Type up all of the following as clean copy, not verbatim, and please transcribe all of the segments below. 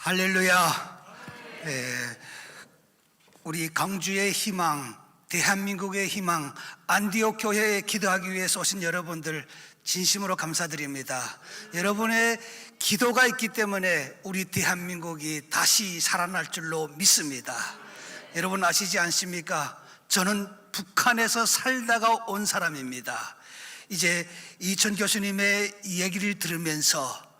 할렐루야. 우리 강주의 희망, 대한민국의 희망, 안디옥 교회에 기도하기 위해서 오신 여러분들 진심으로 감사드립니다. 여러분의 기도가 있기 때문에 우리 대한민국이 다시 살아날 줄로 믿습니다. 여러분 아시지 않습니까? 저는 북한에서 살다가 온 사람입니다. 이제 이천 교수님의 얘기를 들으면서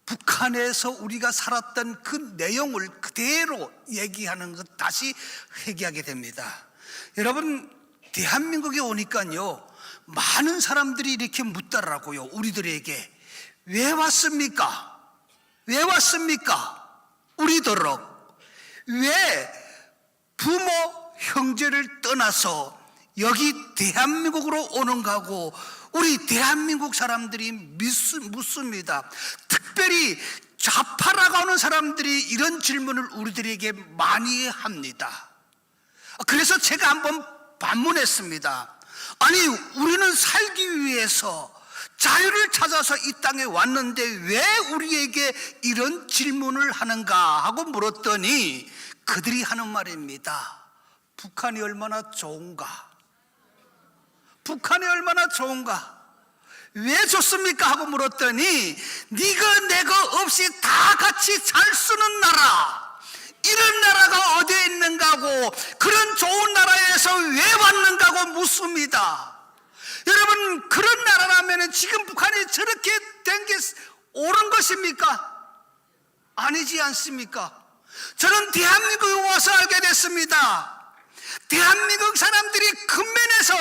북한에서 우리가 살았던 그 내용을 그대로 얘기하는 것 다시 회개하게 됩니다. 여러분, 대한민국에 오니까요, 많은 사람들이 이렇게 묻더라고요. 우리들에게 왜 왔습니까? 왜 왔습니까? 우리도록 왜 부모, 형제를 떠나서 여기 대한민국으로 오는가 하고 우리 대한민국 사람들이 묻습니다. 특별히 좌파라고 하는 사람들이 이런 질문을 우리들에게 많이 합니다. 그래서 제가 한번 반문했습니다. 아니, 우리는 살기 위해서 자유를 찾아서 이 땅에 왔는데 왜 우리에게 이런 질문을 하는가 하고 물었더니 그들이 하는 말입니다. 북한이 얼마나 좋은가? 북한이 얼마나 좋은가? 왜 좋습니까? 하고 물었더니 네가 내가 없이 다 같이 잘 쓰는 나라, 이런 나라가 어디에 있는가 하고 그런 좋은 나라에서 왜 왔는가 하고 묻습니다. 여러분, 그런 나라라면 지금 북한이 저렇게 된 게 옳은 것입니까? 아니지 않습니까? 저는 대한민국에 와서 알게 됐습니다. 대한민국 사람들이 근면에서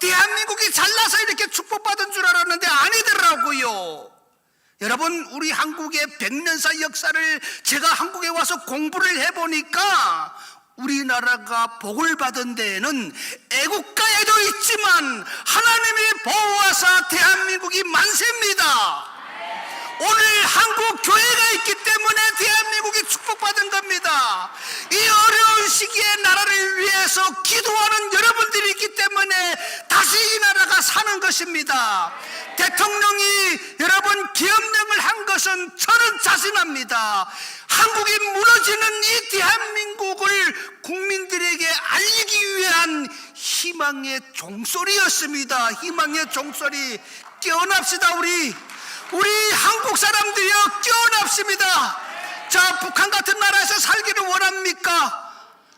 대한민국이 잘나서 이렇게 축복받은 줄 알았는데 아니더라고요. 여러분, 우리 한국의 100년사 역사를 제가 한국에 와서 공부를 해보니까 우리나라가 복을 받은 데에는 애국가에도 있지만 하나님이 보호하사 대한민국이 만세입니다. 오늘 한국 교회가 있기 때문에 대한민국이 축복받은 겁니다. 이 어려운 시기에 나라를 위해서 기도하는 여러분들이 있기 때문에 다시 이 나라가 사는 것입니다. 대통령이 여러분 기업령을 한 것은 저는 자신합니다. 한국이 무너지는 이 대한민국을 국민들에게 알리기 위한 희망의 종소리였습니다. 희망의 종소리. 깨어납시다. 우리 한국 사람들이요, 깨어납습니다. 자, 북한 같은 나라에서 살기를 원합니까?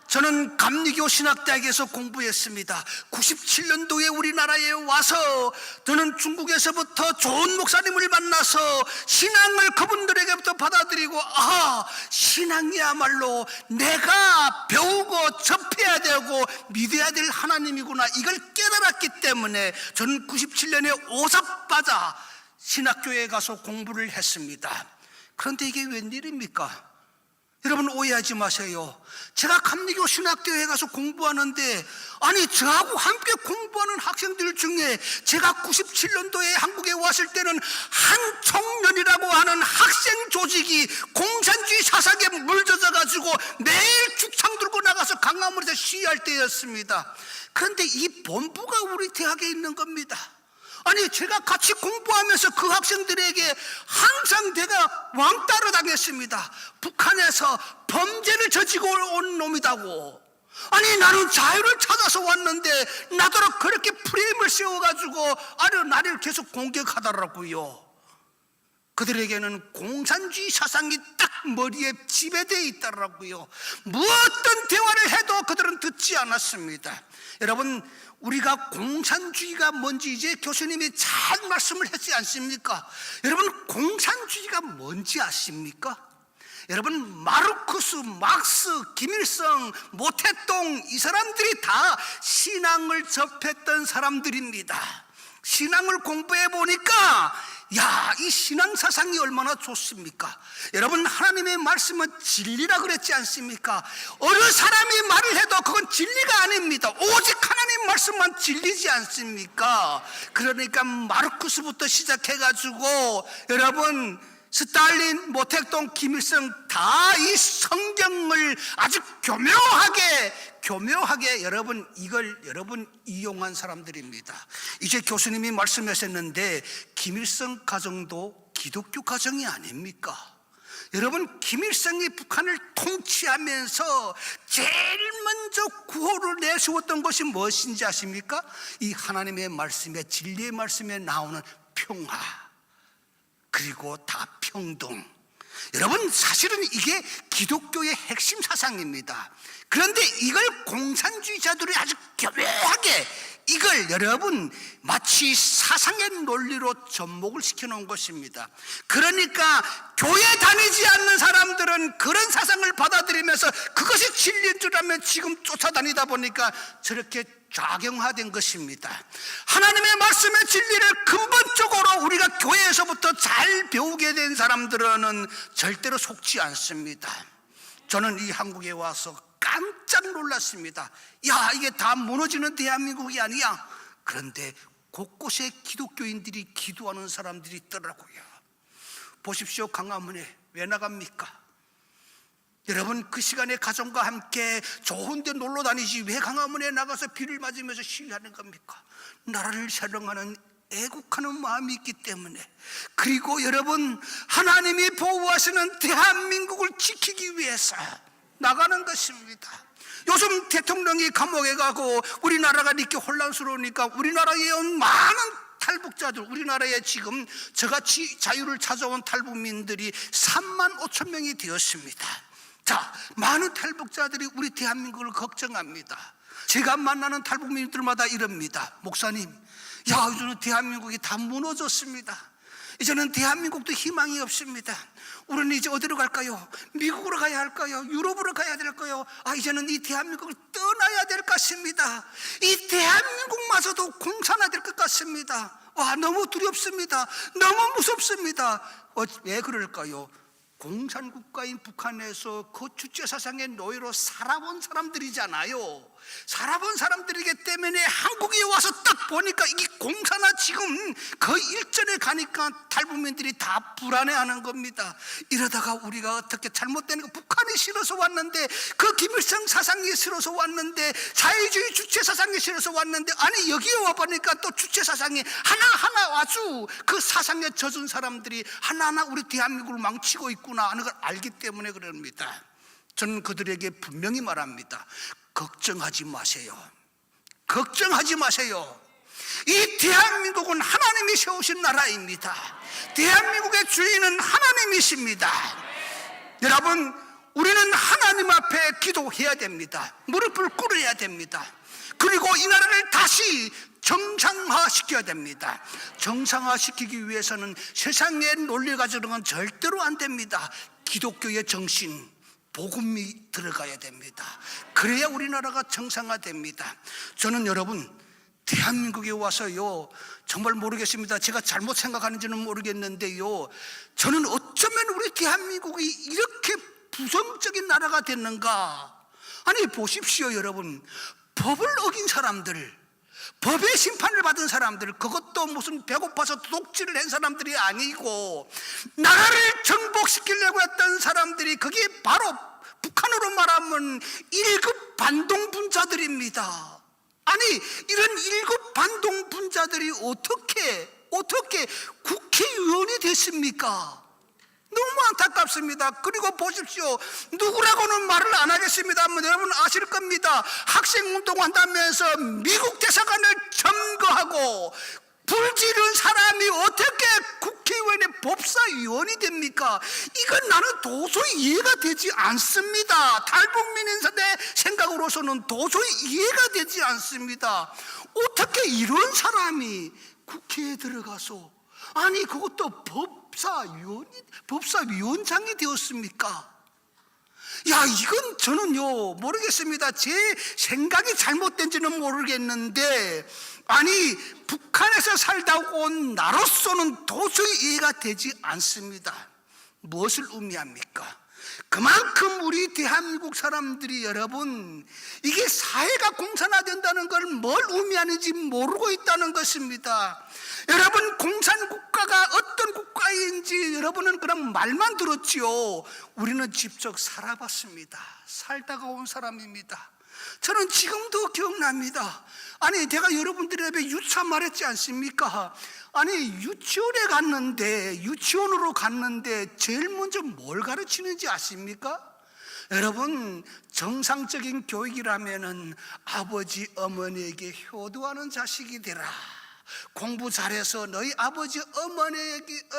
저는 감리교 신학대학에서 공부했습니다. 97년도에 우리나라에 와서 저는 중국에서부터 좋은 목사님을 만나서 신앙을 그분들에게부터 받아들이고, 신앙이야말로 내가 배우고 접해야 되고 믿어야 될 하나님이구나, 이걸 깨달았기 때문에 저는 97년에 오사바자 신학교에 가서 공부를 했습니다. 그런데 이게 웬일입니까? 여러분, 오해하지 마세요. 제가 감리교 신학교에 가서 공부하는데, 아니, 저하고 함께 공부하는 학생들 중에 제가 97년도에 한국에 왔을 때는 한총련이라고 하는 학생 조직이 공산주의 사상에 물젖어 가지고 매일 죽창 들고 나가서 강화문에서 시위할 때였습니다. 그런데 이 본부가 우리 대학에 있는 겁니다. 아니, 제가 같이 공부하면서 그 학생들에게 항상 내가 왕따를 당했습니다. 북한에서 범죄를 저지고 온 놈이다고. 아니, 나는 자유를 찾아서 왔는데 나더러 그렇게 프레임을 세워가지고 나를 계속 공격하더라고요. 그들에게는 공산주의 사상이 딱 머리에 지배되어 있더라고요. 무엇든 대화를 해도 그들은 듣지 않았습니다. 여러분, 우리가 공산주의가 뭔지 이제 교수님이 잘 말씀을 했지 않습니까? 여러분, 공산주의가 뭔지 아십니까? 여러분, 마르크스, 막스, 김일성, 모태동, 이 사람들이 다 신앙을 접했던 사람들입니다. 신앙을 공부해 보니까 이 신앙 사상이 얼마나 좋습니까? 여러분, 하나님의 말씀은 진리라 그랬지 않습니까? 어느 사람이 말을 해도 그건 진리가 아닙니다. 오직 하나님 말씀만 진리지 않습니까? 그러니까 마르크스부터 시작해가지고 여러분, 스탈린, 모택동, 김일성 다 이 성경을 아주 교묘하게 여러분 이용한 사람들입니다. 이제 교수님이 말씀하셨는데 김일성 가정도 기독교 가정이 아닙니까? 여러분, 김일성이 북한을 통치하면서 제일 먼저 구호를 내세웠던 것이 무엇인지 아십니까? 이 하나님의 말씀에, 진리의 말씀에 나오는 평화, 그리고 다 평등. 여러분, 사실은 이게 기독교의 핵심 사상입니다. 그런데 이걸 공산주의자들이 아주 교묘하게 이걸 여러분 마치 사상의 논리로 접목을 시켜놓은 것입니다. 그러니까 교회 다니지 않는 사람들은 그런 사상을 받아들이면서 그것이 진리인 줄 알면 지금 쫓아다니다 보니까 저렇게 좌경화된 것입니다. 하나님의 말씀의 진리를 근본적으로 우리가 교회에서부터 잘 배우게 된 사람들은 절대로 속지 않습니다. 저는 이 한국에 와서 깜짝 놀랐습니다. 야, 이게 다 무너지는 대한민국이 아니야. 그런데 곳곳에 기독교인들이 기도하는 사람들이 있더라고요. 보십시오, 광화문에 왜 나갑니까? 여러분, 그 시간에 가정과 함께 좋은 데 놀러 다니지 왜 광화문에 나가서 비를 맞으면서 시위하는 겁니까? 나라를 사랑하는, 애국하는 마음이 있기 때문에. 그리고 여러분, 하나님이 보호하시는 대한민국을 지키기 위해서 나가는 것입니다. 요즘 대통령이 감옥에 가고 우리나라가 이렇게 혼란스러우니까 우리나라에 온 많은 탈북자들, 우리나라에 지금 저같이 자유를 찾아온 탈북민들이 3만 5천 명이 되었습니다. 자, 많은 탈북자들이 우리 대한민국을 걱정합니다. 제가 만나는 탈북민들마다 이럽니다. 목사님, 야, 요즘은 대한민국이 다 무너졌습니다. 이제는 대한민국도 희망이 없습니다. 우리는 이제 어디로 갈까요? 미국으로 가야 할까요? 유럽으로 가야 될까요? 이제는 이 대한민국을 떠나야 될 것 같습니다. 이 대한민국마저도 공산화될 것 같습니다. 너무 두렵습니다. 너무 무섭습니다. 왜 그럴까요? 공산국가인 북한에서 그 주체사상의 노예로 살아본 사람들이잖아요. 살아본 사람들이기 때문에 한국에 와서 딱 보니까 이게 공산화 지금 그 일전에 가니까 탈북민들이 다 불안해하는 겁니다. 이러다가 우리가 어떻게 잘못되는 거, 북한이 싫어서 왔는데, 그 김일성 사상이 싫어서 왔는데, 자유주의 주체사상이 싫어서 왔는데, 아니 여기에 와보니까 또 주체사상이 하나하나 아주 그 사상에 젖은 사람들이 하나하나 우리 대한민국을 망치고 있구나 하는 걸 알기 때문에 그럽니다. 저는 그들에게 분명히 말합니다. 걱정하지 마세요. 걱정하지 마세요. 이 대한민국은 하나님이 세우신 나라입니다. 대한민국의 주인은 하나님이십니다. 여러분, 우리는 하나님 앞에 기도해야 됩니다. 무릎을 꿇어야 됩니다. 그리고 이 나라를 다시 정상화시켜야 됩니다. 정상화시키기 위해서는 세상의 논리 가지고는 절대로 안 됩니다. 기독교의 정신, 복음이 들어가야 됩니다. 그래야 우리나라가 정상화됩니다. 저는 여러분, 대한민국에 와서요, 정말 모르겠습니다. 제가 잘못 생각하는지는 모르겠는데요, 저는 어쩌면 우리 대한민국이 이렇게 부정적인 나라가 됐는가. 아니 보십시오 여러분, 법을 어긴 사람들, 법의 심판을 받은 사람들, 그것도 무슨 배고파서 도둑질을 한 사람들이 아니고 나라를 정복시키려고 했던 사람들이, 그게 바로 북한으로 말하면 1급 반동분자들입니다. 아니 이런 1급 반동분자들이 어떻게 국회의원이 됐습니까? 너무 안타깝습니다. 그리고 보십시오, 누구라고는 말을 안 하겠습니다만 여러분 아실 겁니다. 학생운동 한다면서 미국 대사관을 점거하고 불지른 사람이 어떻게 국회의원의 법사위원이 됩니까? 이건 나는 도저히 이해가 되지 않습니다. 탈북민인 내 생각으로서는 도저히 이해가 되지 않습니다. 어떻게 이런 사람이 국회에 들어가서, 아니 그것도 법사위원장이 되었습니까? 야, 이건 저는요 모르겠습니다. 제 생각이 잘못된지는 모르겠는데, 아니 북한에서 살다 온 나로서는 도저히 이해가 되지 않습니다. 무엇을 의미합니까? 그만큼 우리 대한민국 사람들이 여러분, 이게 사회가 공산화된다는 걸 뭘 의미하는지 모르고 있다는 것입니다. 여러분, 공산국가가 어떤 국가인지 여러분은 그냥 말만 들었지요. 우리는 직접 살아봤습니다. 살다가 온 사람입니다. 저는 지금도 기억납니다. 아니, 제가 여러분들의 앞에 유치원 말했지 않습니까? 아니, 유치원으로 갔는데 제일 먼저 뭘 가르치는지 아십니까? 여러분, 정상적인 교육이라면은 아버지 어머니에게 효도하는 자식이 되라, 공부 잘해서 너희 아버지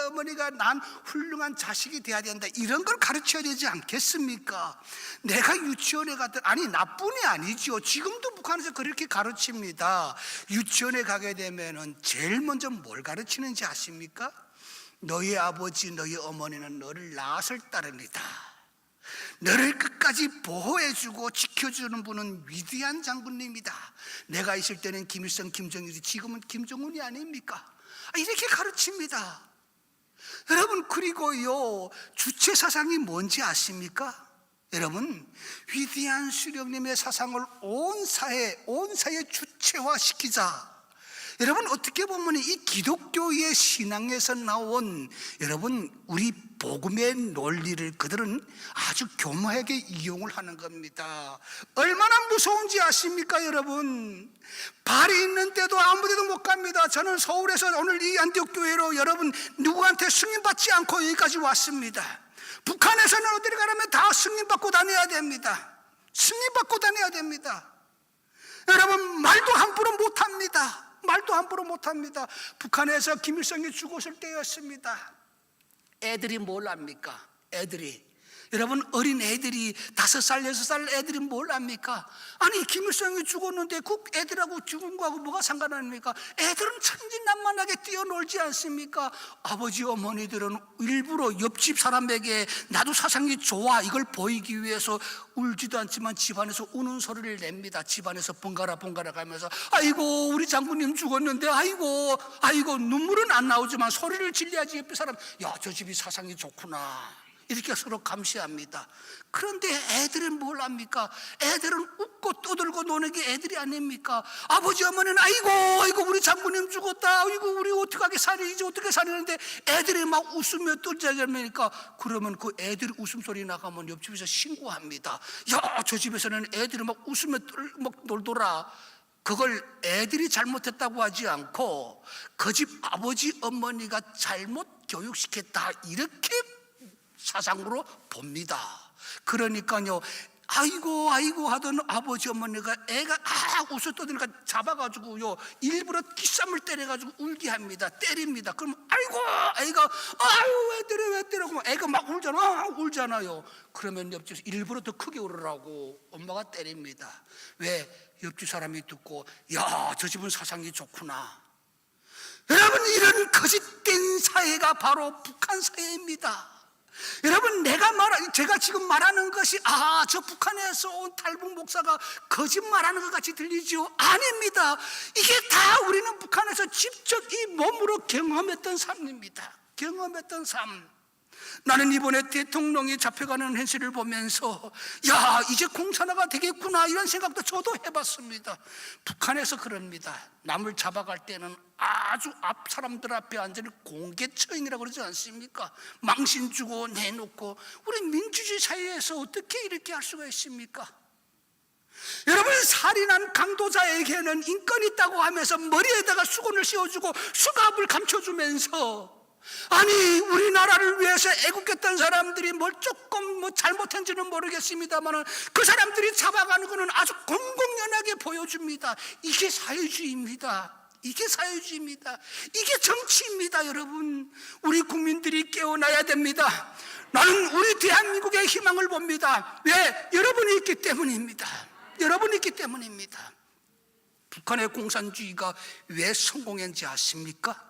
어머니가 난 훌륭한 자식이 돼야 된다, 이런 걸 가르쳐야 되지 않겠습니까? 내가 유치원에 갔던, 아니, 나뿐이 아니죠. 지금도 북한에서 그렇게 가르칩니다. 유치원에 가게 되면은 제일 먼저 뭘 가르치는지 아십니까? 너희 아버지 너희 어머니는 너를 낳았을 따름이다, 너를 끝까지 보호해주고 지켜주는 분은 위대한 장군님이다, 내가 있을 때는 김일성, 김정일이, 지금은 김정은이 아닙니까? 이렇게 가르칩니다. 여러분, 그리고요, 주체 사상이 뭔지 아십니까? 여러분, 위대한 수령님의 사상을 온 사회에 주체화시키자. 여러분, 어떻게 보면 이 기독교의 신앙에서 나온, 여러분, 우리 복음의 논리를 그들은 아주 교묘하게 이용을 하는 겁니다. 얼마나 무서운지 아십니까, 여러분? 발이 있는데도 아무 데도 못 갑니다. 저는 서울에서 오늘 이 안디옥 교회로 여러분 누구한테 승인받지 않고 여기까지 왔습니다. 북한에서는 어디를 가려면 다 승인받고 다녀야 됩니다. 승인받고 다녀야 됩니다. 여러분, 말도 함부로 못합니다. 말도 함부로 못합니다. 북한에서 김일성이 죽었을 때였습니다. 애들이 뭘 압니까? 여러분, 어린 애들이 5살, 6살 애들이 뭘 압니까? 아니, 김일성이 죽었는데 그 애들하고 죽은 거하고 뭐가 상관합니까? 애들은 천진난만하게 뛰어놀지 않습니까? 아버지 어머니들은 일부러 옆집 사람에게 나도 사상이 좋아 이걸 보이기 위해서 울지도 않지만 집안에서 우는 소리를 냅니다. 집안에서 번갈아 가면서 아이고 우리 장군님 죽었는데 아이고 눈물은 안 나오지만 소리를 질려야지 옆에 사람, 야, 저 집이 사상이 좋구나, 이렇게 서로 감시합니다. 그런데 애들은 뭘 합니까? 애들은 웃고 떠들고 노는 게 애들이 아닙니까? 아버지 어머니는 아이고 우리 장군님 죽었다, 아이고 우리 어떻게 살리는데 애들이 막 웃으며 떨자니까, 그러면 그 애들 웃음소리 나가면 옆집에서 신고합니다. 야, 저 집에서는 애들이 막 웃으며 막 놀더라. 그걸 애들이 잘못했다고 하지 않고 그 집 아버지 어머니가 잘못 교육시켰다, 이렇게 사상으로 봅니다. 그러니까요, 아이고 하던 아버지 어머니가 애가 웃어 떠드니까 잡아가지고요 일부러 기쌈을 때려가지고 울게 합니다. 때립니다. 그럼 애가 왜 때려? 그럼 애가 막 울잖아요. 그러면 옆집에서 일부러 더 크게 울으라고 엄마가 때립니다. 왜? 옆집 사람이 듣고, 야, 저 집은 사상이 좋구나. 여러분, 이런 거짓된 사회가 바로 북한 사회입니다. 여러분, 제가 지금 말하는 것이 저 북한에서 온 탈북 목사가 거짓말하는 것 같이 들리죠? 아닙니다. 이게 다 우리는 북한에서 직접 이 몸으로 경험했던 삶입니다. 경험했던 삶. 나는 이번에 대통령이 잡혀가는 현실을 보면서 야, 이제 공산화가 되겠구나, 이런 생각도 저도 해봤습니다. 북한에서 그럽니다. 남을 잡아갈 때는 아주 앞 사람들 앞에 완전히 공개 처형이라고 그러지 않습니까? 망신 주고 내놓고. 우리 민주주의 사회에서 어떻게 이렇게 할 수가 있습니까? 여러분, 살인한 강도자에게는 인권이 있다고 하면서 머리에다가 수건을 씌워주고 수갑을 감춰주면서, 아니, 우리나라를 위해서 애국했던 사람들이 뭘 조금 잘못했는지는 모르겠습니다만 그 사람들이 잡아가는 것은 아주 공공연하게 보여줍니다. 이게 사회주의입니다. 이게 정치입니다. 여러분, 우리 국민들이 깨어나야 됩니다. 나는 우리 대한민국의 희망을 봅니다. 왜? 여러분이 있기 때문입니다. 북한의 공산주의가 왜 성공했는지 아십니까?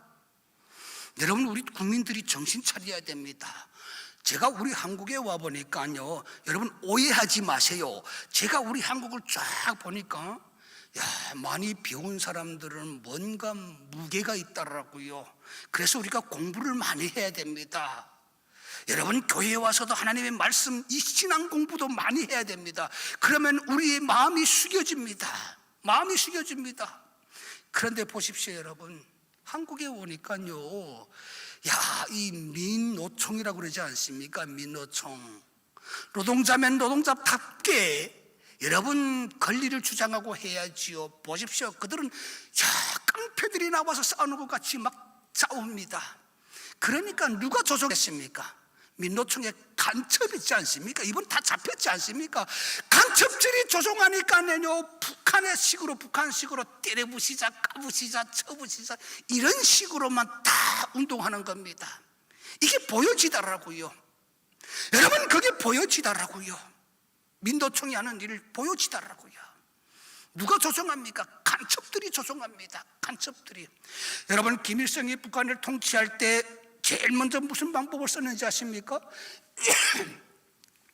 여러분, 우리 국민들이 정신 차려야 됩니다. 제가 우리 한국에 와보니까요, 여러분 오해하지 마세요. 제가 우리 한국을 쫙 보니까 많이 배운 사람들은 뭔가 무게가 있더라고요. 그래서 우리가 공부를 많이 해야 됩니다. 여러분, 교회에 와서도 하나님의 말씀, 이 신앙 공부도 많이 해야 됩니다. 그러면 우리의 마음이 숙여집니다. 그런데 보십시오, 여러분, 한국에 오니까요, 이 민노총이라고 그러지 않습니까? 민노총. 노동자면 노동자답게 여러분 권리를 주장하고 해야지요. 보십시오. 그들은 깡패들이 나와서 싸우는 것 같이 막 싸웁니다. 그러니까 누가 조종했습니까? 민노총에 간첩 있지 않습니까? 이번 다 잡혔지 않습니까? 간첩들이 조종하니까요, 북한식으로 때려부시자, 까부시자, 쳐부시자, 이런 식으로만 다 운동하는 겁니다. 이게 보여지더라고요. 여러분, 그게 보여지더라고요. 민노총이 하는 일을 보여지더라고요. 누가 조종합니까? 간첩들이 조종합니다. 간첩들이. 여러분, 김일성이 북한을 통치할 때 제일 먼저 무슨 방법을 썼는지 아십니까?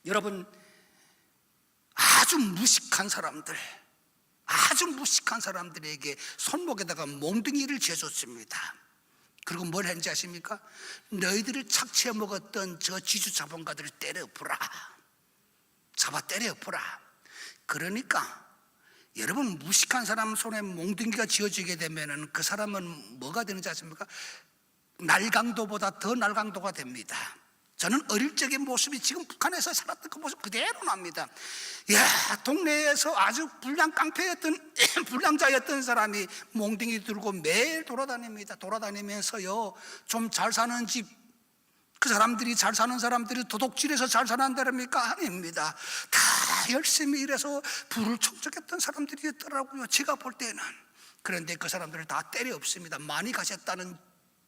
여러분, 아주 무식한 사람들에게 손목에다가 몽둥이를 쥐어줬습니다. 그리고 뭘 했는지 아십니까? 너희들을 착취해 먹었던 저 지주 자본가들을 때려 부라. 잡아 때려 부라. 그러니까 여러분, 무식한 사람 손에 몽둥이가 쥐어지게 되면은 그 사람은 뭐가 되는지 아십니까? 날강도보다 더 날강도가 됩니다. 저는 어릴 적의 모습이 지금 북한에서 살았던 그 모습 그대로 납니다. 동네에서 아주 불량 깡패였던 불량자였던 사람이 몽둥이 들고 매일 돌아다닙니다. 돌아다니면서요, 좀 잘 사는 집, 그 사람들이 잘 사는 사람들이 도둑질해서 잘 사는다랍니까? 아닙니다. 다 열심히 일해서 부를 축적했던 사람들이었더라고요, 제가 볼 때는. 그런데 그 사람들을 다 때려 엎습니다. 많이 가셨다는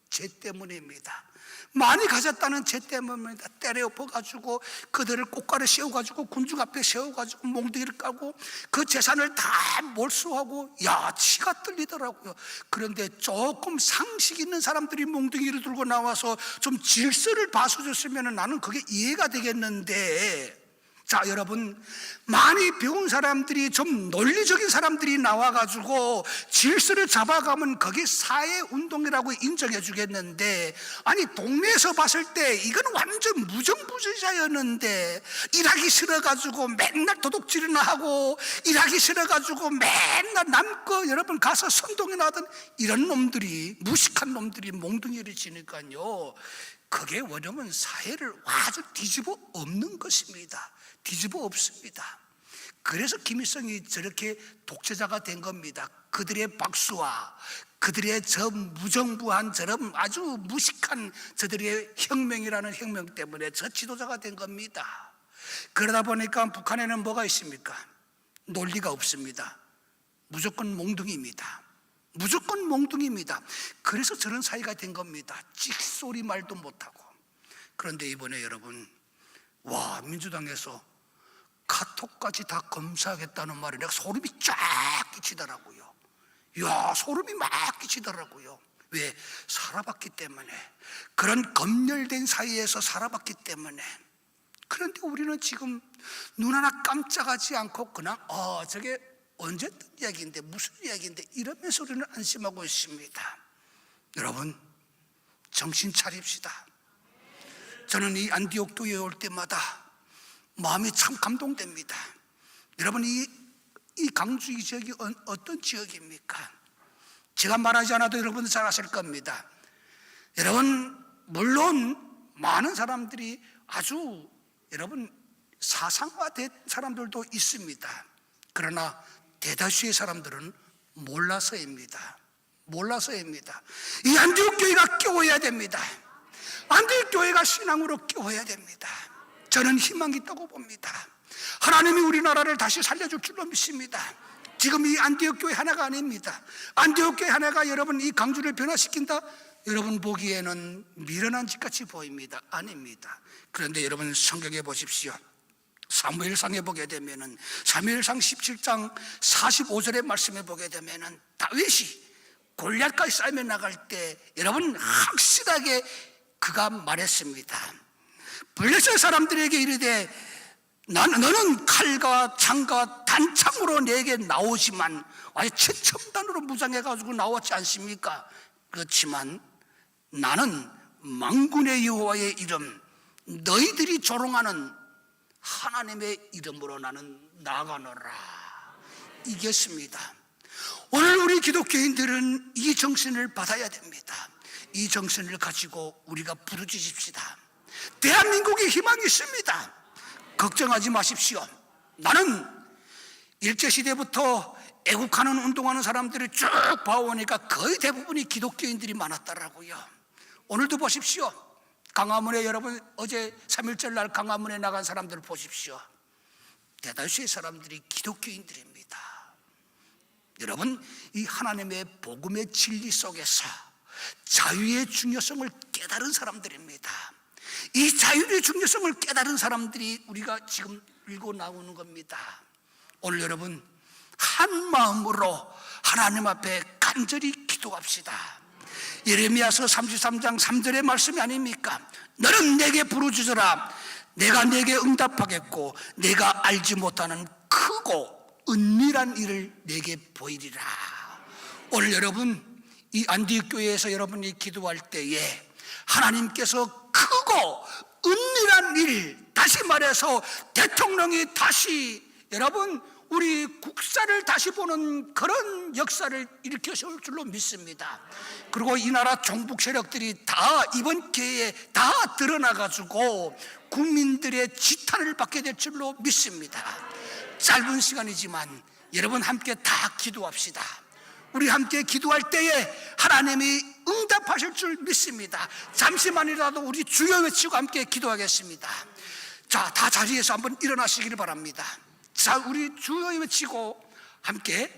죄 때문입니다. 많이 가졌다는 죄 때문입니다. 때려 엎어가지고 그들을 꽃가루 씌워가지고 군중 앞에 세워가지고 몽둥이를 까고 그 재산을 다 몰수하고 치가 떨리더라고요. 그런데 조금 상식 있는 사람들이 몽둥이를 들고 나와서 좀 질서를 봐서줬으면 나는 그게 이해가 되겠는데, 자, 여러분, 많이 배운 사람들이, 좀 논리적인 사람들이 나와가지고 질서를 잡아가면 그게 사회운동이라고 인정해 주겠는데, 아니 동네에서 봤을 때 이건 완전 무정부주의자였는데, 일하기 싫어가지고 맨날 도둑질이나 하고, 일하기 싫어가지고 맨날 남거 여러분 가서 선동이나 하던 이런 놈들이, 무식한 놈들이 몽둥이를 지니까요, 그게 뭐냐면 사회를 아주 뒤집어 엎는 것입니다. 뒤집어 엎습니다. 그래서 김일성이 저렇게 독재자가 된 겁니다. 그들의 박수와 그들의 저 무정부한 저런 아주 무식한 저들의 혁명이라는 혁명 때문에 저 지도자가 된 겁니다. 그러다 보니까 북한에는 뭐가 있습니까? 논리가 없습니다. 무조건 몽둥이입니다. 무조건 몽둥이입니다. 그래서 저런 사이가 된 겁니다. 찍소리 말도 못하고. 그런데 이번에 여러분, 민주당에서 카톡까지 다 검사하겠다는 말에 내가 소름이 쫙 끼치더라고요. 소름이 막 끼치더라고요. 왜? 살아봤기 때문에. 그런 검열된 사이에서 살아봤기 때문에. 그런데 우리는 지금 눈 하나 깜짝하지 않고 그냥 저게 언제 뜬 이야기인데, 무슨 이야기인데, 이러면서 우리는 안심하고 있습니다. 여러분, 정신 차립시다. 저는 이 안디옥 교회에 올 때마다 마음이 참 감동됩니다. 여러분, 이 강주 이 지역이 어떤 지역입니까? 제가 말하지 않아도 여러분들 잘 아실 겁니다. 여러분, 물론 많은 사람들이 아주 여러분 사상화된 사람들도 있습니다. 그러나 대다수의 사람들은 몰라서입니다. 이 안디옥 교회가 깨워야 됩니다. 안디옥 교회가 신앙으로 깨워야 됩니다. 저는 희망이 있다고 봅니다. 하나님이 우리나라를 다시 살려줄 줄로 믿습니다. 지금 이 안디옥 교회 하나가 아닙니다. 안디옥 교회 하나가 여러분 이 강주를 변화시킨다? 여러분 보기에는 미련한 짓같이 보입니다. 아닙니다. 그런데 여러분 성경에 보십시오. 사무엘상에 보게 되면은, 사무엘상 17장 45절의 말씀에 보게 되면은 다윗이 골리앗까지 싸움에 나갈 때 여러분 확실하게 그가 말했습니다. 블레셋 사람들에게 이르되 너는 칼과 창과 단창으로 내게 나오지만, 최첨단으로 무장해가지고 나왔지 않습니까? 그렇지만 나는 만군의 여호와의 이름, 너희들이 조롱하는 하나님의 이름으로 나는 나아가노라. 이겼습니다. 오늘 우리 기독교인들은 이 정신을 받아야 됩니다. 이 정신을 가지고 우리가 부르짖읍시다. 대한민국에 희망이 있습니다. 걱정하지 마십시오. 나는 일제시대부터 애국하는 운동하는 사람들을 쭉 봐오니까 거의 대부분이 기독교인들이 많았더라고요. 오늘도 보십시오. 강화문에 여러분 어제 3.1절 날 강화문에 나간 사람들 보십시오. 대다수의 사람들이 기독교인들입니다. 여러분, 이 하나님의 복음의 진리 속에서 자유의 중요성을 깨달은 사람들입니다. 이 자유의 중요성을 깨달은 사람들이 우리가 지금 읽고 나오는 겁니다. 오늘 여러분 한 마음으로 하나님 앞에 간절히 기도합시다. 예레미야서 33장 3절의 말씀이 아닙니까? 너는 내게 부르짖어라. 내가 내게 응답하겠고 내가 알지 못하는 크고 은밀한 일을 내게 보이리라. 오늘 여러분 이 안디옥 교회에서 여러분이 기도할 때에 하나님께서 크고 은밀한 일, 다시 말해서 대통령이 다시 여러분 우리 국사를 다시 보는 그런 역사를 일으켜줄 줄로 믿습니다. 그리고 이 나라 종북 세력들이 다 이번 기회에 다 드러나가지고 국민들의 지탄을 받게 될 줄로 믿습니다. 짧은 시간이지만 여러분 함께 다 기도합시다. 우리 함께 기도할 때에 하나님이 응답하실 줄 믿습니다. 잠시만이라도 우리 주여 외치고 함께 기도하겠습니다. 자, 다 자리에서 한번 일어나시기를 바랍니다. 자, 우리 주여 외치고 함께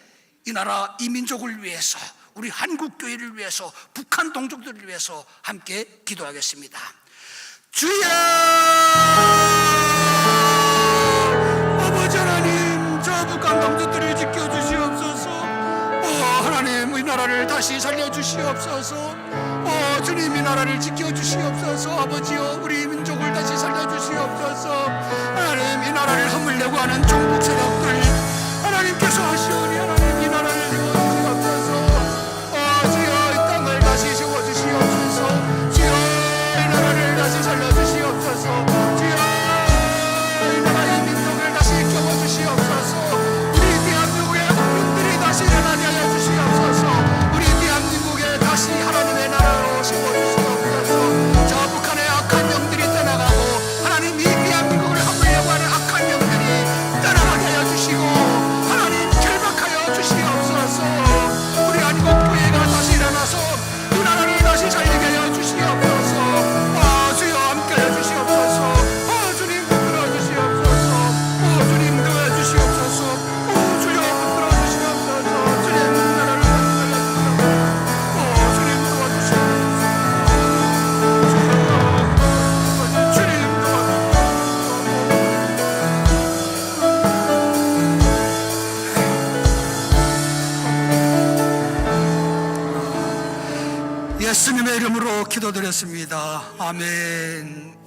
이 나라 이 민족을 위해서, 우리 한국교회를 위해서, 북한 동족들을 위해서 함께 기도하겠습니다. 주여, 아버지 하나님, 저 북한 동족들을 지켜주시옵소서. 하나님, 이 나라를 다시 살려주시옵소서. 주님, 이 나라를 지켜주시옵소서. 아버지여, 우리 민족을 다시 살려주시옵소서. 하나님, 이 나라를 허물려고 하는 종북 세력들 하나님께서 하시오니 하나님 이 나라를 세워주시옵소서. 주여, 이 땅을 다시 세워주시옵소서. 주여, 이 나라를 다시 살려주시옵소서. 주여, 이 나라의 민족을 다시 키워주시옵소서. 우리 대한민국의 국민들이 다시 일어나게 하여 주시옵소서. 우리 대한민국에 다시 하나님의 나라로 세워주시옵소서. 저 북한의 악한 영들이 떠나가고 하나님 이 대한민국을 허물려고 하는 악한 영들이 떠나가게 하여 주시고 하나님 결박하여 주시옵소서. 우리 한국교회가 다시 일어나서 이 나라를 다시 살리게 하여 주시옵소서. 주여 함께하여 주시옵소서. 주님 붙들어 주시옵소서. 주님 도와주시옵소서. 주여 붙들어 주시옵소서. 주님 나라를 살려주시옵소서. 주님 도와주시옵소서. 주님 도와주시옵소서. 예수님의 이름으로 기도드렸습니다. 아멘.